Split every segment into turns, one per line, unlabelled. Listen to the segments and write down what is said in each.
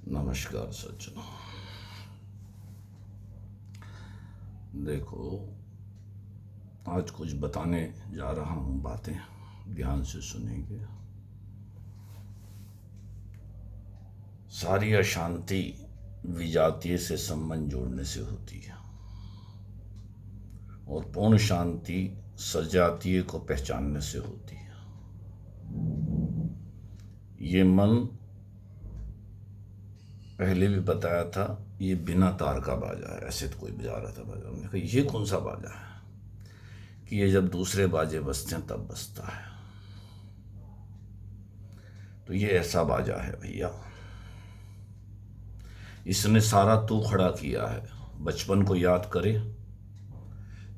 नमस्कार सज्जनों। देखो, आज कुछ बताने जा रहा हूँ बातें, ध्यान से सुनेंगे। सारी अशांति विजातीय से संबंध जोड़ने से होती है और पूर्ण शांति सजातीय को पहचानने से होती है। ये मन पहले भी बताया था, ये बिना तार का बाजा है। ऐसे तो कोई बजा रहा था बाजा, हमने कहा ये कौन सा बाजा है कि ये जब दूसरे बाजे बजते हैं तब बजता है। तो ये ऐसा बाजा है भैया, इसने सारा तू खड़ा किया है। बचपन को याद करे,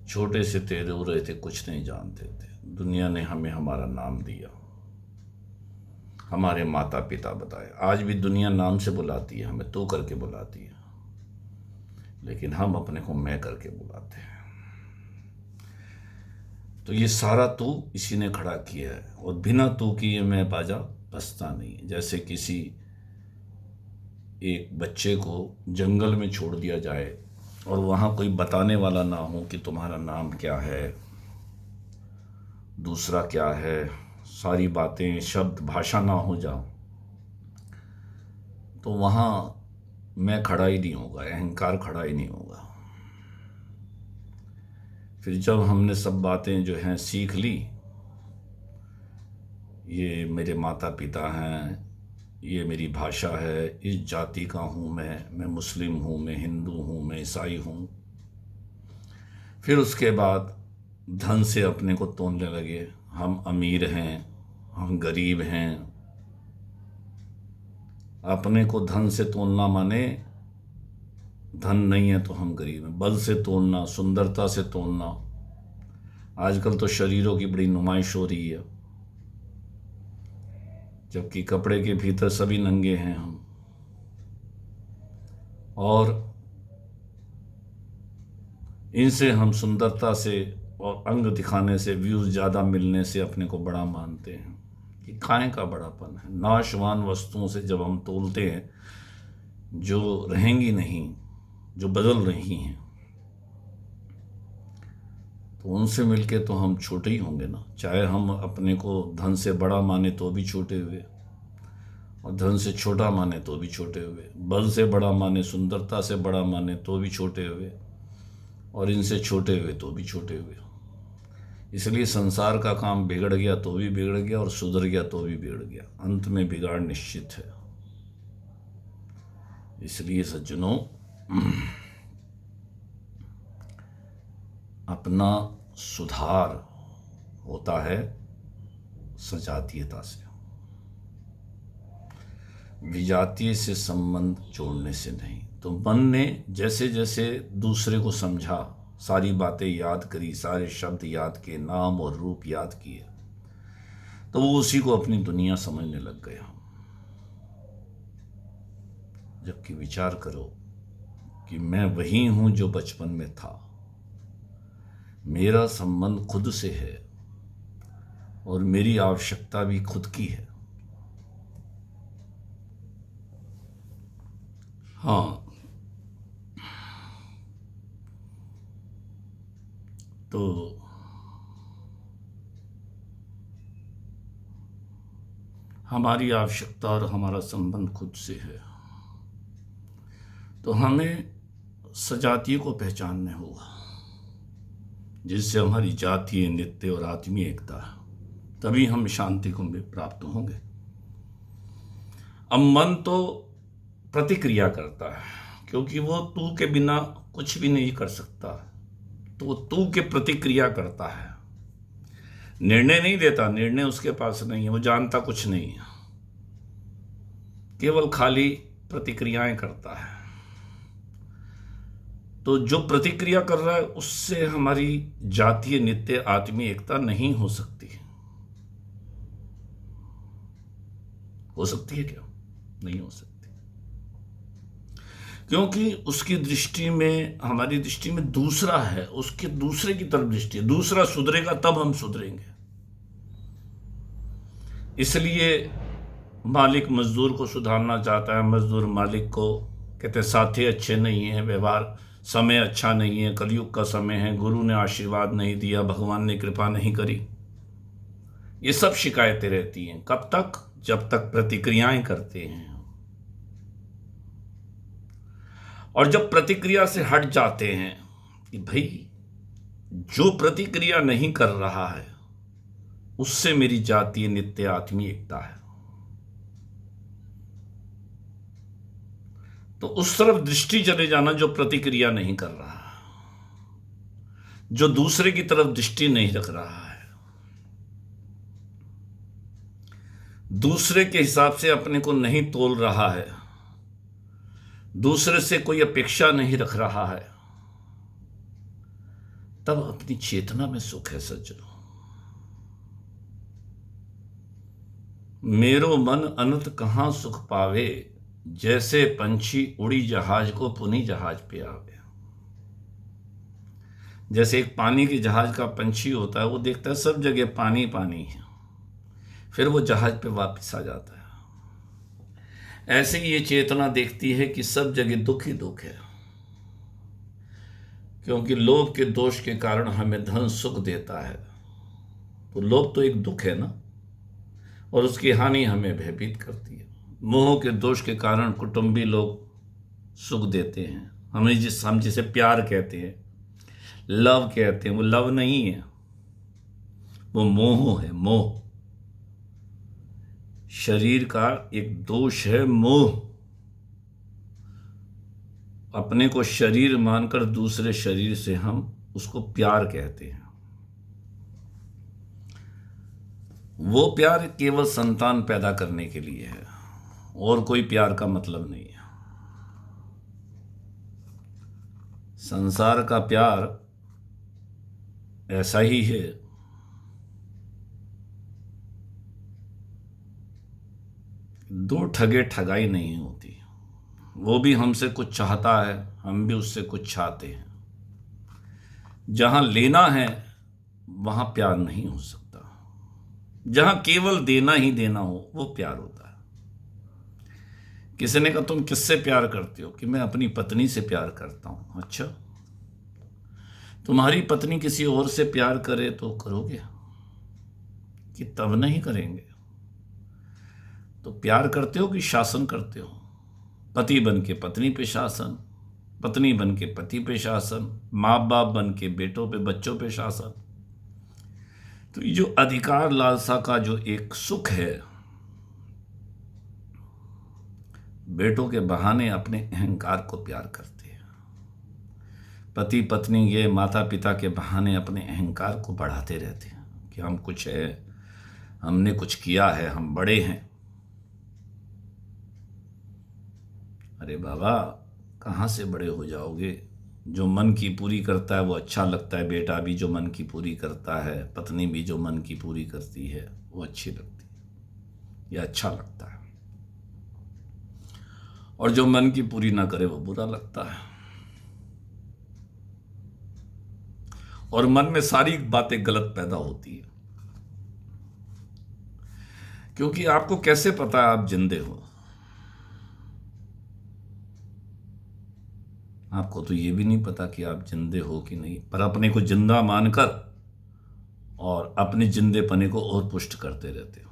छोटे से तेरे हो रहे थे, कुछ नहीं जानते थे। दुनिया ने हमें हमारा नाम दिया, हमारे माता पिता बताए। आज भी दुनिया नाम से बुलाती है, हमें तू करके बुलाती है, लेकिन हम अपने को मैं करके बुलाते हैं। तो ये सारा तू इसी ने खड़ा किया है और बिना तू किए मैं बाजा बजता नहीं। जैसे किसी एक बच्चे को जंगल में छोड़ दिया जाए और वहाँ कोई बताने वाला ना हो कि तुम्हारा नाम क्या है, दूसरा क्या है, सारी बातें, शब्द, भाषा ना हो जाओ, तो वहाँ मैं खड़ा ही नहीं होगा, अहंकार खड़ा ही नहीं होगा। फिर जब हमने सब बातें जो हैं सीख ली, ये मेरे माता पिता हैं, ये मेरी भाषा है, इस जाति का हूँ मैं मुस्लिम हूँ, मैं हिंदू हूँ, मैं ईसाई हूँ। फिर उसके बाद धन से अपने को तोलने लगे, हम अमीर हैं, हम गरीब हैं। अपने को धन से तोलना माने धन नहीं है तो हम गरीब हैं। बल से तोलना, सुंदरता से तोलना, आजकल तो शरीरों की बड़ी नुमाइश हो रही है, जबकि कपड़े के भीतर सभी नंगे हैं हम। और इनसे हम सुंदरता से और अंग दिखाने से, व्यूज ज़्यादा मिलने से अपने को बड़ा मानते हैं। कि काहे का बड़ापन है? नाशवान वस्तुओं से जब हम तोलते हैं, जो रहेंगी नहीं, जो बदल रही हैं, तो उनसे मिलके तो हम छोटे ही होंगे ना। चाहे हम अपने को धन से बड़ा माने तो भी छोटे हुए, और धन से छोटा माने तो भी छोटे हुए, बल से बड़ा माने, सुंदरता से बड़ा माने तो भी छोटे हुए, और इनसे छोटे हुए तो भी छोटे हुए। इसलिए संसार का काम बिगड़ गया तो भी बिगड़ गया, और सुधर गया तो भी बिगड़ गया। अंत में बिगाड़ निश्चित है। इसलिए सज्जनों, अपना सुधार होता है सजातीयता से, विजातीय से संबंध जोड़ने से नहीं। तो मन ने जैसे जैसे दूसरे को समझा, सारी बातें याद करी, सारे शब्द याद किए, नाम और रूप याद किए, तो वो उसी को अपनी दुनिया समझने लग गया। जबकि विचार करो कि मैं वही हूं जो बचपन में था। मेरा संबंध खुद से है और मेरी आवश्यकता भी खुद की है। हाँ, तो हमारी आवश्यकता और हमारा संबंध खुद से है, तो हमें सजातीय को पहचानना होगा, जिससे हमारी जातीय, नित्य और आत्मीय एकता है। तभी हम शांति को भी प्राप्त होंगे। अब मन तो प्रतिक्रिया करता है, क्योंकि वो तू के बिना कुछ भी नहीं कर सकता, तो वो तू के प्रतिक्रिया करता है। निर्णय नहीं देता, निर्णय उसके पास नहीं है, वो जानता कुछ नहीं है, केवल खाली प्रतिक्रियाएं करता है। तो जो प्रतिक्रिया कर रहा है, उससे हमारी जातीय, नित्य, आत्मीय एकता नहीं हो सकती। हो सकती है क्या? नहीं हो सकती, क्योंकि उसकी दृष्टि में, हमारी दृष्टि में दूसरा है, उसके दूसरे की तरफ दृष्टि है। दूसरा सुधरेगा तब हम सुधरेंगे। इसलिए मालिक मजदूर को सुधारना चाहता है, मजदूर मालिक को कहते साथी अच्छे नहीं हैं, व्यवहार समय अच्छा नहीं है, कलयुग का समय है, गुरु ने आशीर्वाद नहीं दिया, भगवान ने कृपा नहीं करी। ये सब शिकायतें रहती हैं। कब तक? जब तक प्रतिक्रियाएं करते हैं। और जब प्रतिक्रिया से हट जाते हैं कि भाई जो प्रतिक्रिया नहीं कर रहा है उससे मेरी जातीय नित्य आत्मीय एकता है, तो उस तरफ दृष्टि चले जाना जो प्रतिक्रिया नहीं कर रहा, जो दूसरे की तरफ दृष्टि नहीं रख रहा है, दूसरे के हिसाब से अपने को नहीं तोल रहा है, दूसरे से कोई अपेक्षा नहीं रख रहा है, तब अपनी चेतना में सुख है सज्जनों। मेरो मन अनंत कहां सुख पावे, जैसे पंछी उड़ी जहाज को पुनी जहाज पे आवे। जैसे एक पानी के जहाज का पंछी होता है, वो देखता है सब जगह पानी पानी है, फिर वो जहाज पे वापस आ जाता है। ऐसे ही ये चेतना देखती है कि सब जगह दुख ही दुख है, क्योंकि लोभ के दोष के कारण हमें धन सुख देता है। तो लोभ तो एक दुख है ना, और उसकी हानि हमें भयभीत करती है। मोह के दोष के कारण कुटुंबी लोग सुख देते हैं हमें, हम जिसे प्यार कहते हैं, लव कहते हैं, वो लव नहीं है, वो मोह है। मोह शरीर का एक दोष है, मोह। अपने को शरीर मानकर दूसरे शरीर से हम उसको प्यार कहते हैं। वो प्यार केवल संतान पैदा करने के लिए है, और कोई प्यार का मतलब नहीं है। संसार का प्यार ऐसा ही है, दो ठगे ठगाई नहीं होती। वो भी हमसे कुछ चाहता है, हम भी उससे कुछ चाहते हैं। जहां लेना है वहां प्यार नहीं हो सकता। जहां केवल देना ही देना हो वो प्यार होता है। किसी ने कहा तुम किससे प्यार करते हो? कि मैं अपनी पत्नी से प्यार करता हूं। अच्छा, तुम्हारी पत्नी किसी और से प्यार करे तो करोगे? कि तब नहीं करेंगे? तो प्यार करते हो कि शासन करते हो? पति बन के पत्नी पे शासन, पत्नी बन के पति पे शासन, माँ बाप बन के बेटों पे बच्चों पे शासन। तो ये जो अधिकार लालसा का जो एक सुख है, बेटों के बहाने अपने अहंकार को प्यार करते हैं। पति पत्नी ये माता पिता के बहाने अपने अहंकार को बढ़ाते रहते हैं कि हम कुछ है, हमने कुछ किया है, हम बड़े हैं। अरे बाबा, कहाँ से बड़े हो जाओगे? जो मन की पूरी करता है वो अच्छा लगता है। बेटा भी जो मन की पूरी करता है, पत्नी भी जो मन की पूरी करती है वो अच्छी लगती है, या अच्छा लगता है। और जो मन की पूरी ना करे वो बुरा लगता है। और मन में सारी बातें गलत पैदा होती है, क्योंकि आपको कैसे पता है आप जिंदे हो? आपको तो ये भी नहीं पता कि आप जिंदे हो कि नहीं, पर अपने को जिंदा मानकर और अपने जिंदेपने को और पुष्ट करते रहते हो।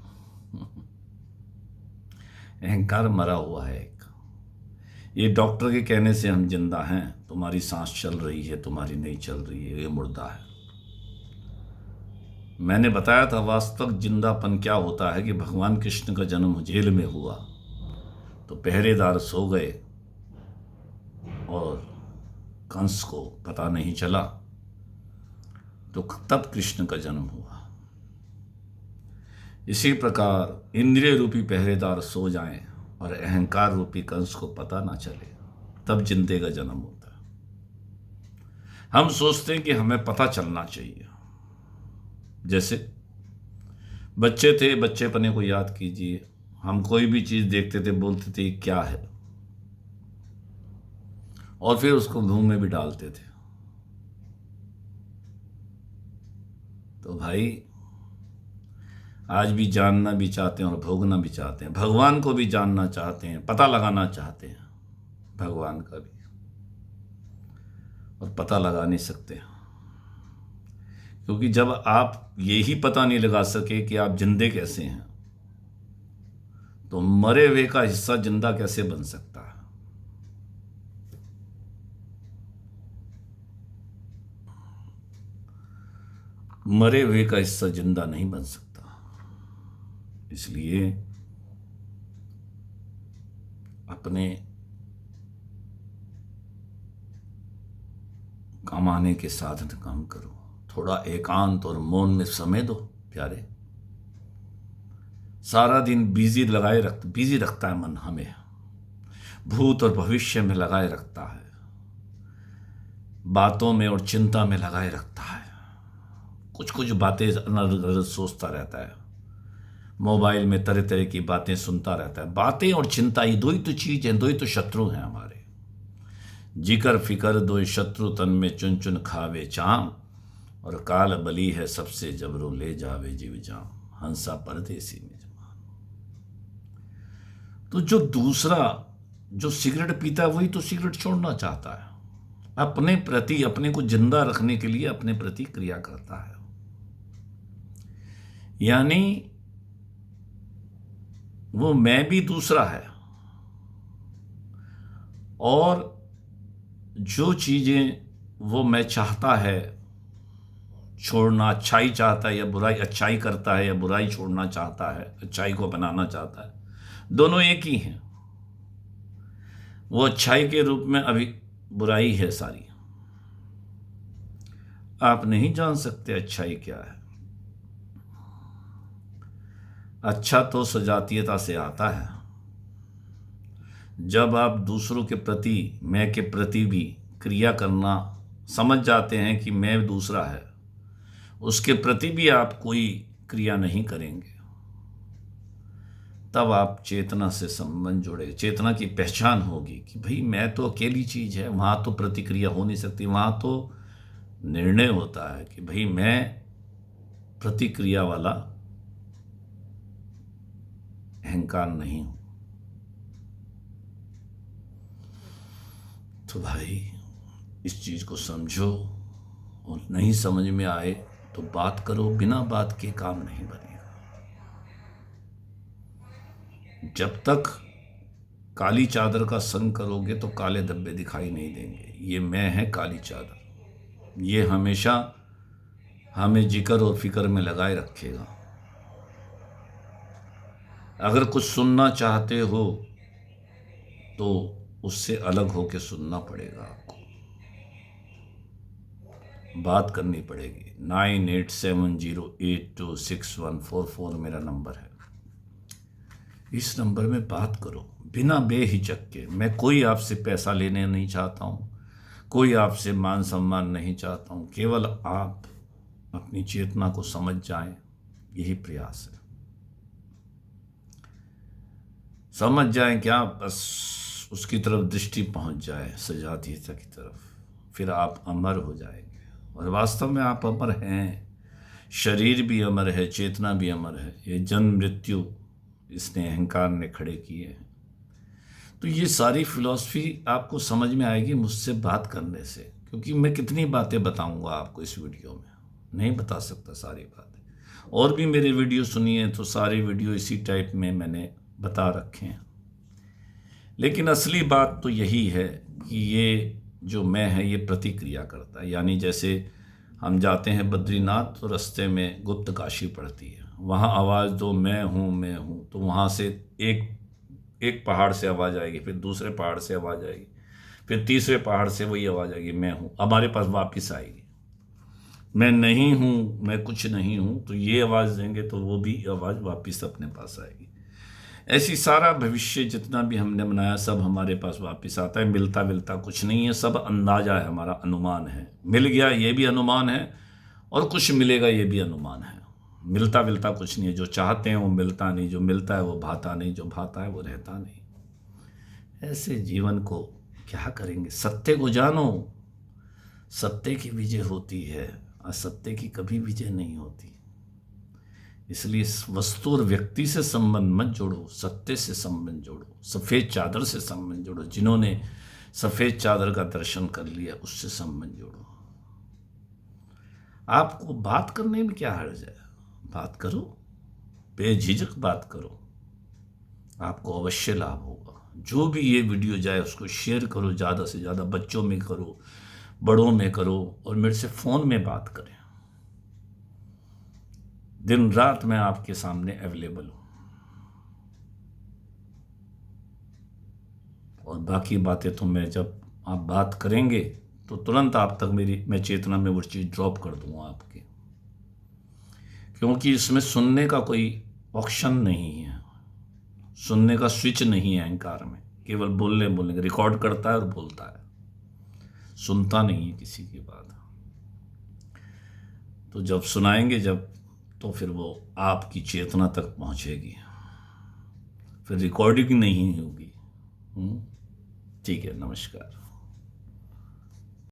अहंकार मरा हुआ है एक। ये डॉक्टर के कहने से हम जिंदा हैं, तुम्हारी सांस चल रही है, तुम्हारी नहीं चल रही है, ये मुर्दा है। मैंने बताया था वास्तविक जिंदापन क्या होता है कि भगवान कृष्ण का जन्म जेल में हुआ तो पहरेदार सो गए और कंस को पता नहीं चला, तो तब कृष्ण का जन्म हुआ। इसी प्रकार इंद्रिय रूपी पहरेदार सो जाएं और अहंकार रूपी कंस को पता ना चले, तब जिंदे का जन्म होता है। हम सोचते हैं कि हमें पता चलना चाहिए। जैसे बच्चे थे, बच्चेपने को याद कीजिए। हम कोई भी चीज देखते थे, बोलते थे क्या है, और फिर उसको मुंह में भी डालते थे। तो भाई आज भी जानना भी चाहते हैं और भोगना भी चाहते हैं। भगवान को भी जानना चाहते हैं, पता लगाना चाहते हैं भगवान का भी, और पता लगा नहीं सकते, क्योंकि जब आप यही पता नहीं लगा सके कि आप जिंदे कैसे हैं, तो मरे हुए का हिस्सा जिंदा कैसे बन सकता है। मरे हुए का हिस्सा जिंदा नहीं बन सकता। इसलिए अपने कमाने के साधन काम करो, थोड़ा एकांत और मौन में समय दो प्यारे। सारा दिन बिजी रखता है मन हमें, भूत और भविष्य में लगाए रखता है, बातों में और चिंता में लगाए रखता है, कुछ कुछ बातें अनर्गल सोचता रहता है, मोबाइल में तरह तरह की बातें सुनता रहता है। बातें और चिंता, ये दो ही तो चीज हैं, दो ही तो शत्रु हैं हमारे। जिकर फिकर दो शत्रु तन में, चुन चुन खावे चाम, और काल बली है सबसे जबरो ले जावे जीव जाम, हंसा परदेसी में जमान। तो जो दूसरा जो सिगरेट पीता है वही तो सिगरेट छोड़ना चाहता है, अपने प्रति, अपने को जिंदा रखने के लिए अपने प्रति क्रिया करता है। यानी वो मैं भी दूसरा है, और जो चीजें वो मैं चाहता है छोड़ना, अच्छाई चाहता है या बुराई, अच्छाई करता है या बुराई छोड़ना चाहता है, अच्छाई को बनाना चाहता है, दोनों एक ही हैं। वो अच्छाई के रूप में अभी बुराई है सारी। आप नहीं जान सकते अच्छाई क्या है। अच्छा तो सजातीयता से आता है। जब आप दूसरों के प्रति, मैं के प्रति भी क्रिया करना समझ जाते हैं कि मैं दूसरा है, उसके प्रति भी आप कोई क्रिया नहीं करेंगे, तब आप चेतना से संबंध जोड़े, चेतना की पहचान होगी कि भाई मैं तो अकेली चीज है, वहां तो प्रतिक्रिया हो नहीं सकती, वहां तो निर्णय होता है कि भाई मैं प्रतिक्रिया वाला अहंकार नहीं हूं। तो भाई इस चीज को समझो, और नहीं समझ में आए तो बात करो, बिना बात के काम नहीं बनेगा। जब तक काली चादर का संग करोगे तो काले धब्बे दिखाई नहीं देंगे। ये मैं है काली चादर, ये हमेशा हमें जिक्र और फिक्र में लगाए रखेगा। अगर कुछ सुनना चाहते हो तो उससे अलग होकर सुनना पड़ेगा आपको, बात करनी पड़ेगी। 9870826144 मेरा नंबर है। इस नंबर में बात करो बिना बेहिचक के। मैं कोई आपसे पैसा लेने नहीं चाहता हूँ, कोई आपसे मान सम्मान नहीं चाहता हूँ, केवल आप अपनी चेतना को समझ जाएं, यही प्रयास है। समझ जाएं क्या, बस उसकी तरफ दृष्टि पहुंच जाए, सजातीयता की तरफ, फिर आप अमर हो जाएंगे। और वास्तव में आप अमर हैं, शरीर भी अमर है, चेतना भी अमर है। ये जन्म मृत्यु इसने अहंकार ने खड़े किए हैं। तो ये सारी फिलॉसफी आपको समझ में आएगी मुझसे बात करने से, क्योंकि मैं कितनी बातें बताऊंगा आपको इस वीडियो में, नहीं बता सकता सारी बातें। और भी मेरे वीडियो सुनिए तो सारे वीडियो इसी टाइप में मैंने बता रखे हैं। लेकिन असली बात तो यही है कि ये जो मैं है ये प्रतिक्रिया करता है। यानी जैसे हम जाते हैं बद्रीनाथ तो रास्ते में गुप्त काशी पड़ती है, वहाँ आवाज़ दो मैं हूँ, तो वहाँ से एक पहाड़ से आवाज़ आएगी, फिर दूसरे पहाड़ से आवाज़ आएगी, फिर तीसरे पहाड़ से वही आवाज़ आएगी मैं हूँ, हमारे पास वापस आएगी। मैं नहीं हूँ, मैं कुछ नहीं हूँ, तो ये आवाज़ देंगे तो वो भी आवाज़ वापस अपने पास आएगी। ऐसी सारा भविष्य जितना भी हमने बनाया सब हमारे पास वापस आता है। मिलता मिलता कुछ नहीं है, सब अंदाजा है, हमारा अनुमान है। मिल गया ये भी अनुमान है, और कुछ मिलेगा ये भी अनुमान है। मिलता मिलता कुछ नहीं है। जो चाहते हैं वो मिलता नहीं, जो मिलता है वो भाता नहीं, जो भाता है वो रहता नहीं। ऐसे जीवन को क्या करेंगे। सत्य को जानो, सत्य की विजय होती है, असत्य की कभी विजय नहीं होती। इसलिए इस वस्तु और व्यक्ति से संबंध मत जोड़ो, सत्य से संबंध जोड़ो, सफ़ेद चादर से संबंध जोड़ो। जिन्होंने सफ़ेद चादर का दर्शन कर लिया उससे संबंध जोड़ो। आपको बात करने में क्या हर्ज है? बात करो, बेझिझक बात करो, आपको अवश्य लाभ होगा। जो भी ये वीडियो जाए उसको शेयर करो, ज़्यादा से ज़्यादा बच्चों में करो, बड़ों में करो, और मेरे से फ़ोन में बात करें। दिन रात मैं आपके सामने अवेलेबल हूँ। और बाकी बातें तो मैं जब आप बात करेंगे तो तुरंत आप तक मैं चेतना में वो चीज़ ड्रॉप कर दूंगा आपके, क्योंकि इसमें सुनने का कोई ऑप्शन नहीं है, सुनने का स्विच नहीं है अहंकार में। केवल बोलने रिकॉर्ड करता है और बोलता है, सुनता नहीं है किसी की बात। तो जब सुनाएंगे तो फिर वो आपकी चेतना तक पहुंचेगी, फिर रिकॉर्डिंग नहीं होगी। ठीक है, नमस्कार।